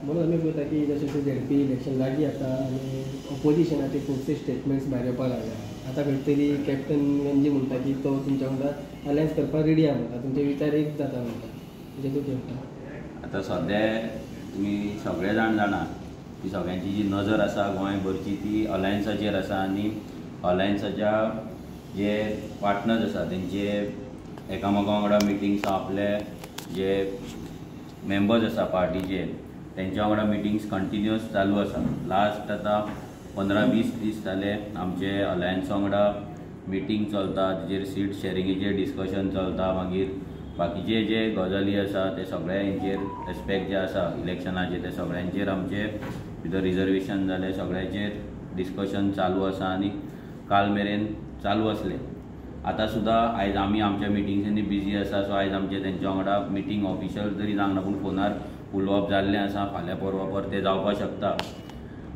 म्हणून आमी पळयता की जशें झेडपी इलेक्शन लागीं आतां आनी ऑपोजिशनाचे खुबशे स्टेटमेंट्स भायर येवपाक लागल्या. आतां खंय तरी कॅप्टन वेंजी म्हणटा की तो तुमच्या वांगडा अलायन्स करपाक रेडी आहा म्हणटा, तुमचे विचार एक जाता म्हणटा, म्हणजे तूं म्हणटा. आतां सद्या तुमी सगळे जाण जाणा की सगळ्यांची जी नजर आसा गोंयभरची ती अलायन्साचेर आसा आनी अलायन्साच्या जे पार्टनर्स आसा तेंचे एकामेका वांगडा मिटिंग्स आपले जे मेंबर्स आसा पार्टीचे तेंच्या वांगडा मिटिंग्स कंटिन्युअस चालू आसा. लास्ट आतां 15-20 दीस जाले आमचे अलायन्सा वांगडा मिटींग चलता, तेजेर सीट शेरिंगेचेर डिस्कशन चलता, मागीर बाकीचे जे गजाली आसा ते सगळे हेंचेर एस्पेक्ट जे आसा इलेक्शनाचे ते सगळ्यांचेर आमचे भितर रिजर्वेशन जाले, सगळ्यांचेर डिस्कशन चालू आसा आनी काल मेरेन चालू आसले. आतां सुद्दां आयज आमी आमच्या मिटिंग्सांनी बिजी आसा, सो आयज आमचे तेंच्या वांगडा मिटींग ऑफिशियल तरी जावंक ना पूण फोनार उलोवप जाल्लें आसा. फाल्यां परवा पर तें जावपाक शकता.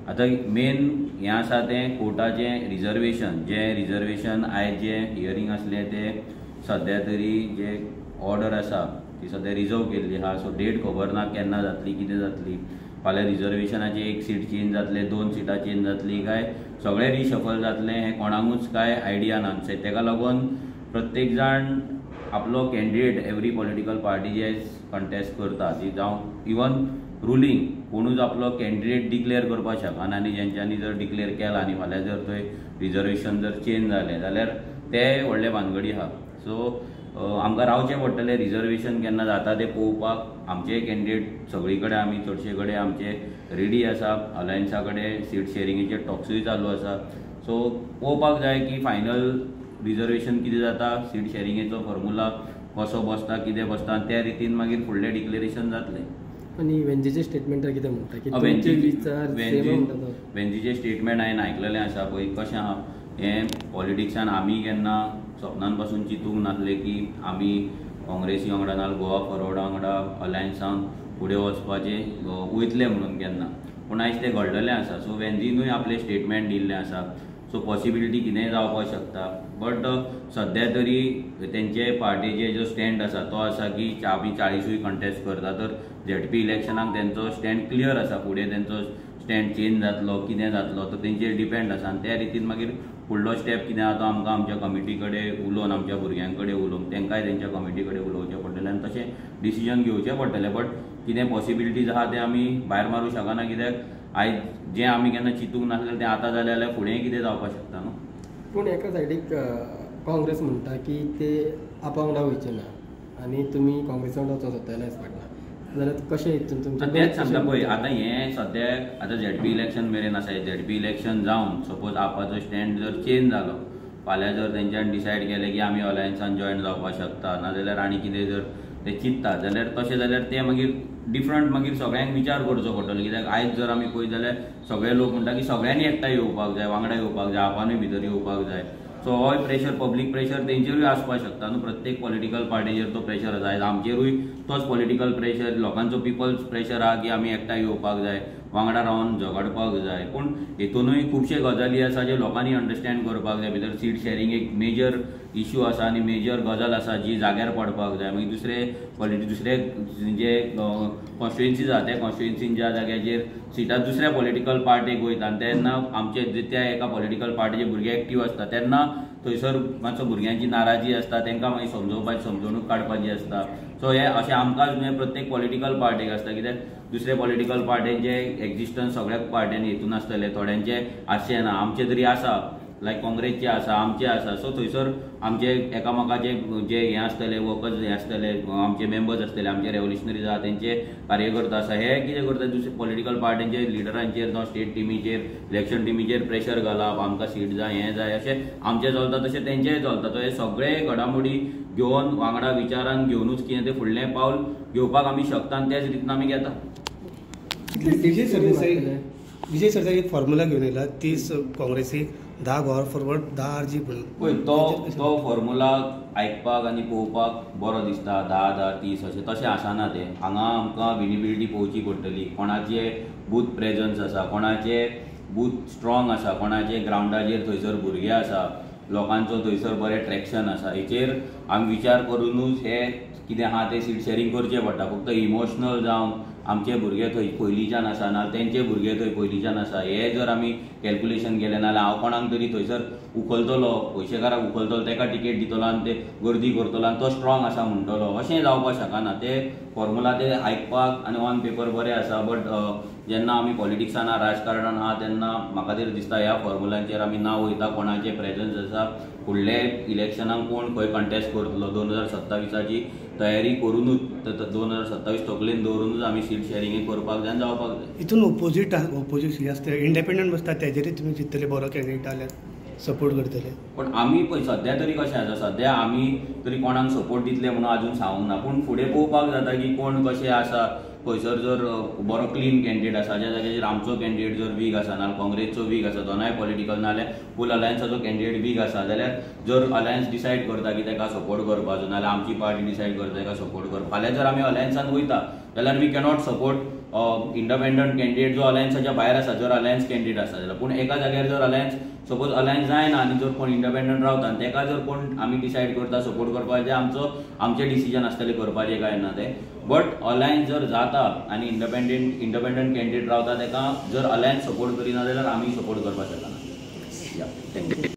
आतां मेन हें आसा तें कोर्टाचें रिजर्वेशन आयज जे हियरींग आसलें तें सद्या तरी जे ऑर्डर आसा ती सद्या रिजर्व केल्ली आहा, सो डेट खबर ना केन्ना जातली, कितें जातली. फाल्यां रिजर्वेशनाचें 1 सीट चेंज जातलें, 2 सिटां चेंज जातली काय सगळें रिशफल जातलें हें कोणाकूच काय आयडिया ना. तेका लागून प्रत्येक जाण आपलो कॅन्डिडेट एवरी पॉलिटिकल पार्टी जे कंटेस्ट करता ती जावं इवन रुलींग कोणूच आपलो कॅन्डिडेट डिक्लेअर करपाक शकना आनी जेंच्यांनी जर डिक्लेअर केला आनी फाल्यां जर थंय रिजर्वेशन जर चेंज जालें जाल्यार ते व्हडले भानगडी आहा. सो आमकां रावचें पडटलें रिजर्वेशन केन्ना जाता तें पळोवपाक. आमचे कॅन्डिडेट सगळी कडेन आमी चडशे कडेन आमचे रेडी आसा. अलायन्सा कडेन सीट शेरिंगेचे टॉक्सूय चालू आसा. सो पळोवपाक जाय की फायनल रिजर्वेशन कितें जाता, सीट शेरिंगेचो फॉर्मुला कसो बसता, कितें बसता आनी त्या रितीन मागीर फुडलें डिक्लेरेशन जातलें. आनी वेंजीचे स्टेटमेंटार कितें म्हणटा की वेंजीचे स्टेटमेंट हांवें आयकलेलें आसा पळय कशें आहा हें पॉलिटिक्सान आमी केन्ना सपनान पासून चिंतूंक नासलें की आमी काँग्रेसी वांगडा नाजाल्यार गोवा फॉरवर्डा वांगडा अलायन्सान फुडें वचपाचें वयतले म्हणून केन्ना, पूण आयज तें घडलेलें आसा. सो वेंजीनूय आपलें स्टेटमेंट दिल्लें आसा. सो पॉसिबिलिटी कितेंय जावपाक शकता, बट सद्या तरी तेंचे पार्टीचे जो स्टँड आसा तो आसा की आमी 40सूय कंटेस्ट करता. तर झेडपी इलेक्शनाक तेंचो स्टँड क्लियर आसा. फुडें तेंचो स्टँड चेंज जातलो कितें जातलो तो तेंचेर डिपेंड आसा आनी त्या रितीन मागीर फुडलो स्टेप कितें आहा तो आमकां आमच्या कमिटी कडेन उलोवन आमच्या भुरग्यां कडेन उलोवन तेंकाय तेंच्या कमिटी कडेन उलोवचें पडटलें आनी तशें डिसिजन घेवचें पडटलें. बट कितें पॉसिबिलिटीज आहा तें आमी भायर मारूं शकना, कित्याक आयज जें आमी केन्ना चिंतूंक नासलें तें आतां जालें जाल्यार फुडेंय कितें जावपाक शकता न्हू. पूण एका सायडीक काँग्रेस म्हणटा की ते आपा वांगडा वयचे ना आनी तुमी काँग्रेसा वांगडा वचूंक सोदता अलायन्स पार्टनर, जाल्यार कशें हितून तुमचें तेंच सांगता पळय. आतां हें सद्याक आतां झेडपी इलेक्शन मेरेन आसा. झेडपी इलेक्शन जावन सपोज आपाचो स्टँड जर चेंज जालो, फाल्यां जर तेंच्यान डिसायड केलें की आमी अलायन्सान जॉयन जावपाक शकता नाजाल्यार आनी कितें जर ते चिंतता जाल्यार तशें जाल्यार तें मागीर डिफरंट मागीर सगळ्यांक विचार करचो पडटलो. कित्याक आयज जर आमी पळयत जाल्यार सगळे लोक म्हणटा की सगळ्यांनी एकठांय येवपाक जाय, वांगडा येवपाक जाय, आपानूय भितर येवपाक जाय. सो होय प्रेशर पब्लीक प्रेशर तेंचेरूय आसपाक शकता न्हू. प्रत्येक पॉलिटिकल पार्टीचेर तो प्रेशर आसा. आयज आमचेरूय तोच पॉलिटिकल प्रेशर, लोकांचो पिपल्स प्रेशर आहा की आमी एकठांय येवपाक जाय, वांगडा रावन झगडपाक जाय. पूण हितूनूय खुबशे गजाली आसा जे लोकांनी अंडरस्टँड करपाक जाय. भितर सीट शेरिंग एक मेजर इश्यू आसा आनी मेजर गजाल आसा जी जाग्यार पडपाक जाय. मागीर दुसरे जे कॉन्स्टिट्युएन्सीज आहा त्या कॉन्स्टिट्युएन्सीन ज्या जाग्याचेर सिटां दुसऱ्या पॉलिटिकल पार्टीक वयता तेन्ना आमचे त्या एका पॉलिटिकल पार्टीचे भुरगे एक्टीव आसता तेन्ना थंयसर मातसो भुरग्यांची नाराजी आसता, तेंकां मागीर समजोवणूक काडपाची आसता. सो हे अशें आमकांच न्हय प्रत्येक पॉलिटिकल पार्टीक आसता. कित्याक दुसरे पॉलिटिकल पार्टींचे एक्झिस्टन्स सगळ्या पार्ट्यांनी हितून आसतले, थोड्यांचे आसचे ना. आमचे तरी आसा, लायक काँग्रेसचे आसा, आमचे आसा. सो थंयसर आमचे एकामेकाचे जे हें आसतले वर्कर्स हें आसतले, आमचे मेंबर्स आसतले, आमचे रेव्होल्युशनरीज आहा तेंचे कार्यकर्ता आसा, हे कितें करता दुसरे पॉलिटिकल पार्टींचे लिडरांचेर जावं स्टेट टिमीचेर इलेक्शन टिमीचेर प्रेशर घालप, आमकां सीट जाय हें जाय अशें आमचें चलता तशें तेंचेंय चलता. सो हे सगळे घडामोडी घेवन वांगडा विचारान घेवनूच कितें तें फुडलें पावल घेवपाक आमी शकता आनी त्याच रितीन आमी घेता. विजय सरदेसाई एक फॉर्म्युला घेवन येयला, 30 काँग्रेसीक 10 गोवा फॉरवर्ड 10 RG म्हणून. पळय तो फॉर्म्युला आयकपाक आनी पळोवपाक बरो दिसता. 10-10-30 अशें तशें आसना तें. हांगा आमकां विजिबिलिटी पळोवची पडटली. कोणाचे बूथ प्रेजन्स आसा, कोणाचे बूथ स्ट्रॉंग आसा, कोणाचे ग्रावंडाचेर थंयसर भुरगे आसा, लोकांचो थंयसर बरें ट्रॅक्शन आसा. हेचेर आमी विचार करूनूच हे कितें आहा तें सीट शेरिंग करचें पडटा. फक्त इमोशनल जावं आमचे भुरगे थंय पयलींच्यान आसा ना तेंचे भुरगे थंय पयलींच्यान आसा हे जर आमी कॅल्क्युलेशन केलें नाल्यार हांव कोणाक तरी थंयसर उखलतलो पयशेकाराक उखलतलो ताका टिकेट दितलो आनी ते गर्दी करतलो आनी तो स्ट्रॉंग आसा म्हणटलो अशें जावपाक शकना. ते फॉर्मुला ते आयकपाक आनी ऑन पेपर बरें आसा बट जेन्ना आमी पॉलिटिक्सान राजकारणान आहा तेन्ना म्हाका तरी दिसता ह्या फॉर्मुलांचेर आमी ना वयता कोणाचे प्रेजन्स आसा फुडले इलेक्शनाक कोण खंय कंटेस्ट करतलो 2027ची तयारी करूनच 2027 तकलेन दवरूनच आमी सीट शेअरिंग करपाक जाय जावपाक जाय. हितून ओपोजीट आसता इंडिपेंडंट बसता तेजेरूय तुमी चिंततले बरो कॅन्डिडेट आल्यार सपोर्ट करतले. पण आमी पळय सद्या तरी कशें आसा सद्या आमी तरी कोणाक सपोर्ट दितले म्हणून अजून सांगूंक ना पूण फुडें पळोवपाक जाता की कोण कशें आसा. खंयसर जर बरो क्लीन कॅन्डिडेट आसा ज्या जाग्याचेर आमचो कॅन्डिडेट जर वीक आसा नाल्यार काँग्रेसचो वीक आसा दोनाय पॉलिटिकल नाल्यार फूल अलायन्साचो कॅन्डिडेट वीक आसा जाल्यार जर अलायन्स डिसायड करता की ताका सपोर्ट करपाचो नाल्यार आमची पार्टी डिसायड करता ताका सपोर्ट करता फाल्यां जर आमी अलायन्सान वयता जाल्यार we cannot support independent candidate जो अलायन्साच्या भायर आसा जर अलायन्स कॅन्डिडेट आसा जाल्यार पूण एका जाग्यार जर अलायन्स सपोज अलायन्स जायना आनी जर कोण इंडिपेंडंट रावता आनी ताका जर कोण आमी डिसायड करता सपोर्ट करपाचें आमचें डिसिजन आसतलें करपाचें काय ना तें बट अलायन्स जर जाता आनी इंडिपेंडंट कॅन्डिडेट रावता ताका जर अलायन्स सपोर्ट करिना जाल्यार आमी सपोर्ट करपाक शकना. थँक्यू.